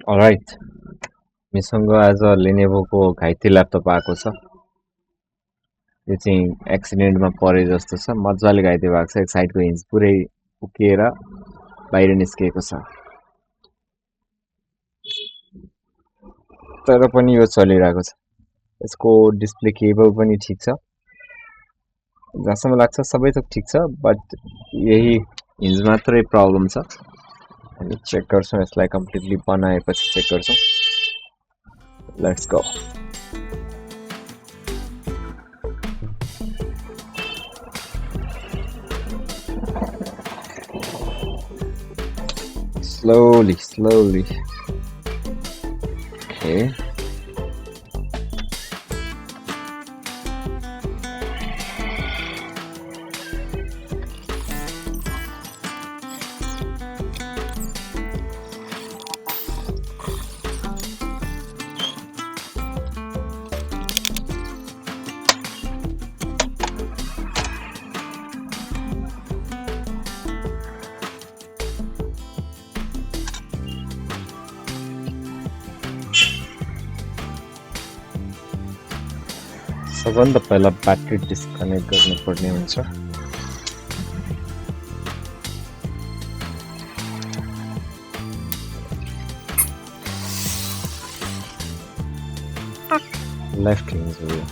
All right हामीसँग आज लेनेभोको घाइते ल्यापटप आएको छ। यो चाहिँ एक्सिडेन्टमा परे जस्तो छ, मजाले घाइते भएको छ। एक साइडको हिन्ज पुरै उकिएर बाहिर निस्किएको छ, तर पनि यो चलिरहेको छ। यसको डिस्प्ले केबल पनि ठिक छ, जहाँसम्म लाग्छ सबै थोक ठिक छ, बट यही हिन्ज मात्रै प्रब्लम छ। हामी चेक गर्छौँ, यसलाई कम्प्लिटली बनाएपछि चेक गर्छौँ। Let's go. Slowly. Okay. सबभन्दा पहिला ब्याट्री डिस्कनेक्ट गर्नुपर्ने हुन्छ। लेफ्ट हिन्ज हो यो।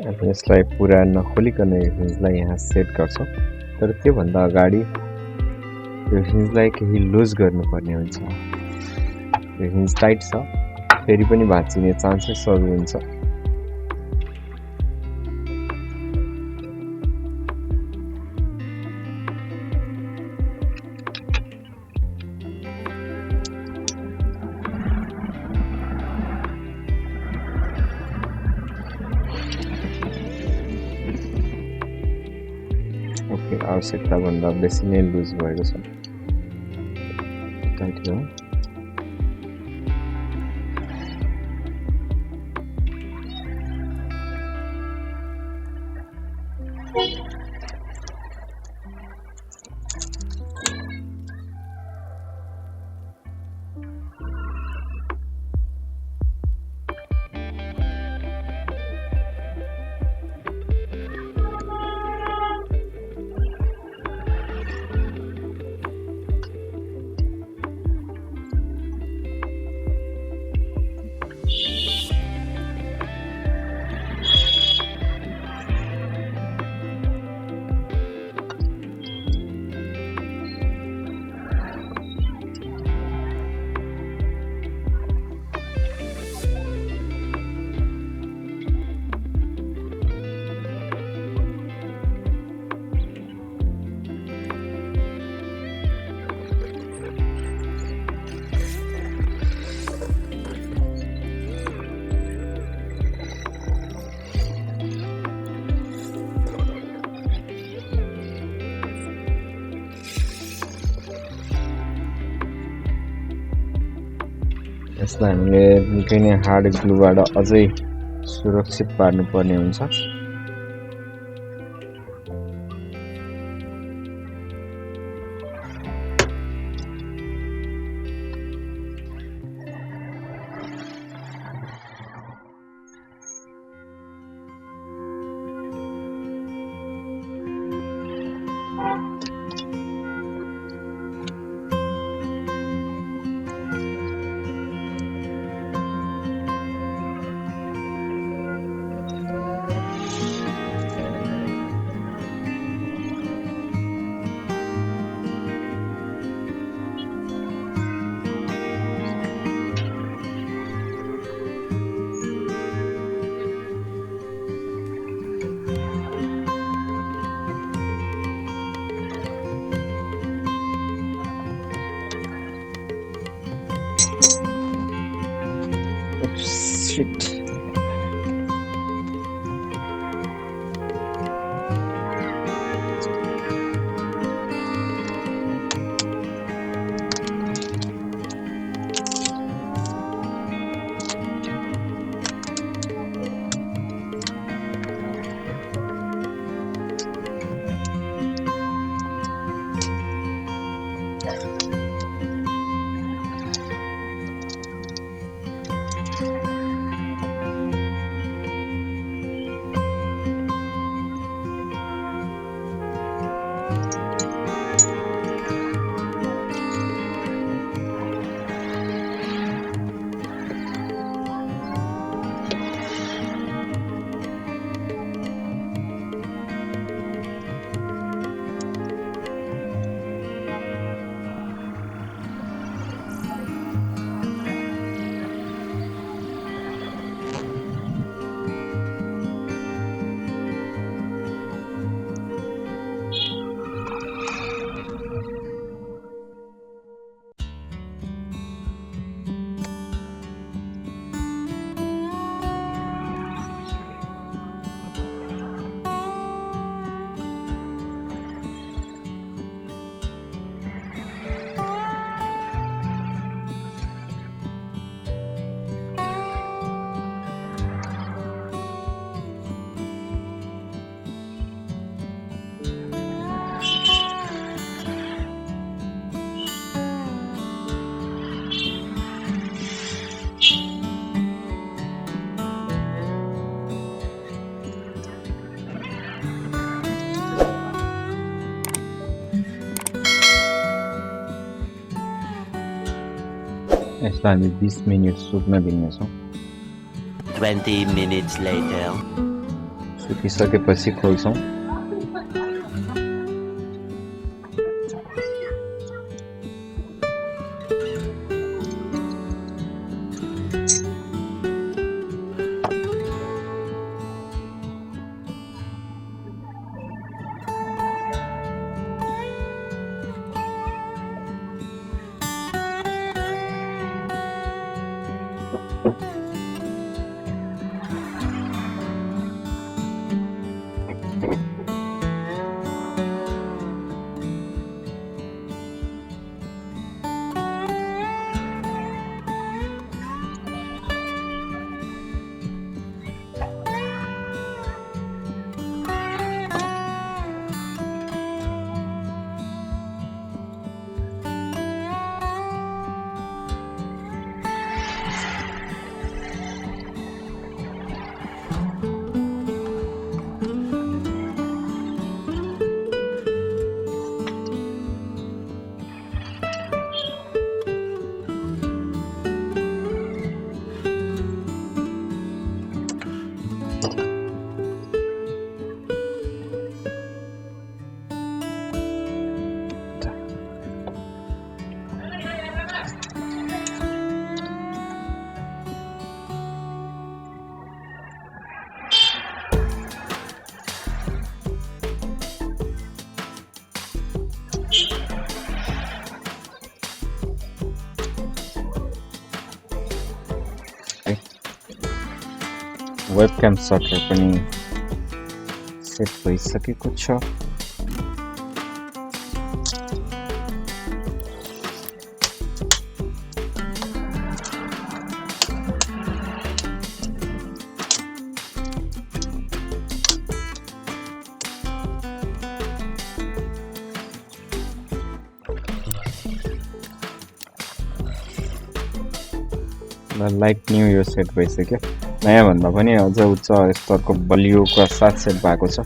अब यसलाई पुरा नखोलिकन यो हिन्जलाई यहाँ सेट गर्छौँ, तर त्योभन्दा अगाडि यो हिन्जलाई केही लुज गर्नुपर्ने हुन्छ। यो हिन्ज टाइट छ, फेरि पनि भाँचिने चान्सेसहरू हुन्छ। आवश्यकताभन्दा बेसी नै लुज भएको छ। टाइट हो। यसलाई हामीले निकै नै हार्ड ग्लुबाट अझै सुरक्षित पार्नुपर्ने हुन्छ। Shit. यसलाई हामी 20 मिनेट सुक्न दिनेछौँ। 20 minutes later. सुकिसकेपछि खोल्छौँ। वेबक्याम सटर पनि सेट भइसकेको छ। लाइक न्यू यो सेट भइसक्यो नयाँ भन्दा पनि अझ उच्च स्तरको बलियोका साथ सेट भएको छ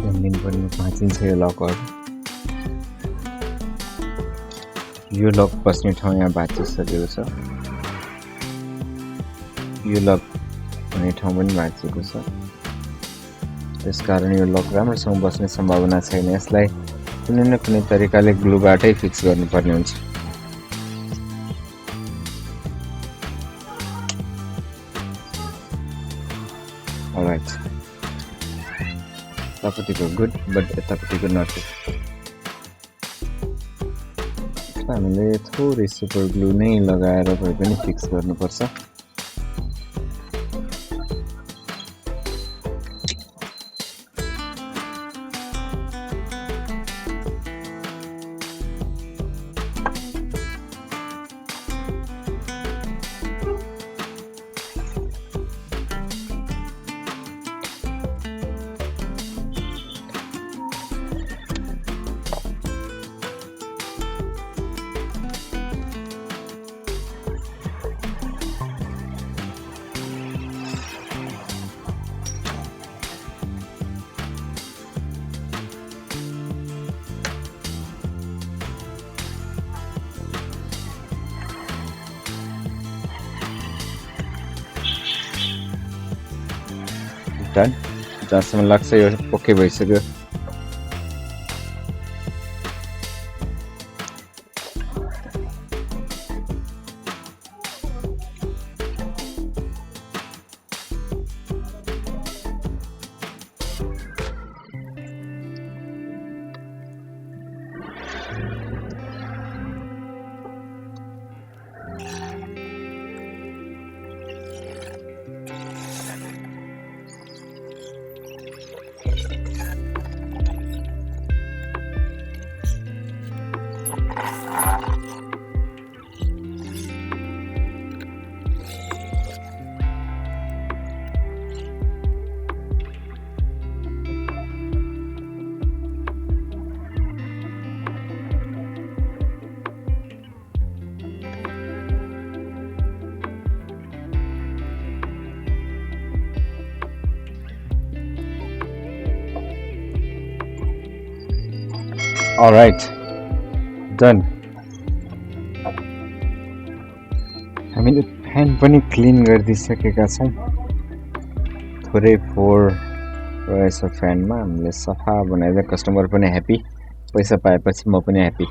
ध्यान दिनुपर्ने भाँचिन्छ यो लकहरू यो लक बस्ने ठाउँ यहाँ भाँचिसकेको छ यो लक हुने ठाउँ पनि भाँचिएको छ त्यसकारण यो लक राम्रोसँग बस्ने सम्भावना छैन यसलाई कुनै न कुनै तरिकाले ग्लुबाटै फिक्स गर्नुपर्ने हुन्छ अलराइट यतापट्टिको गुड बट यतापट्टिको नट हामीले थोरै सुपर ग्लु नै लगाएर भए पनि फिक्स गर्नुपर्छ डन जहाँसम्म लाग्छ यो ओके भइसक्यो Alright, done. हामीले फ्यान पनि क्लिन गरिदिसकेका छौँ थोरै फोहोर रहेछ फ्यानमा हामीले सफा बनाएर कस्टमर पनि ह्याप्पी पैसा पाएपछि म पनि happy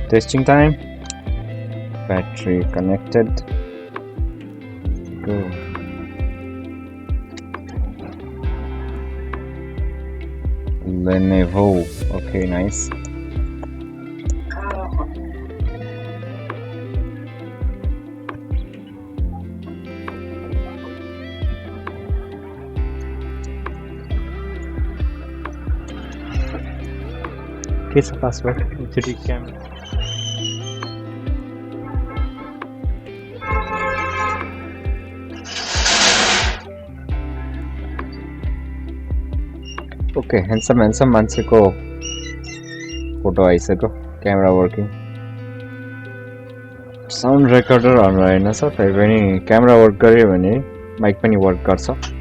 Testing time. Battery connected. Go. Lenovo. Okay, nice. What's the password? 3 camera. Okay, handsome मान्छेको फोटो आइसक्यो क्यामेरा वर्किङ साउन्ड रेकर्डर अन रहेन छ तै पनि क्यामेरा वर्क गर्यो भने माइक पनि वर्क गर्छ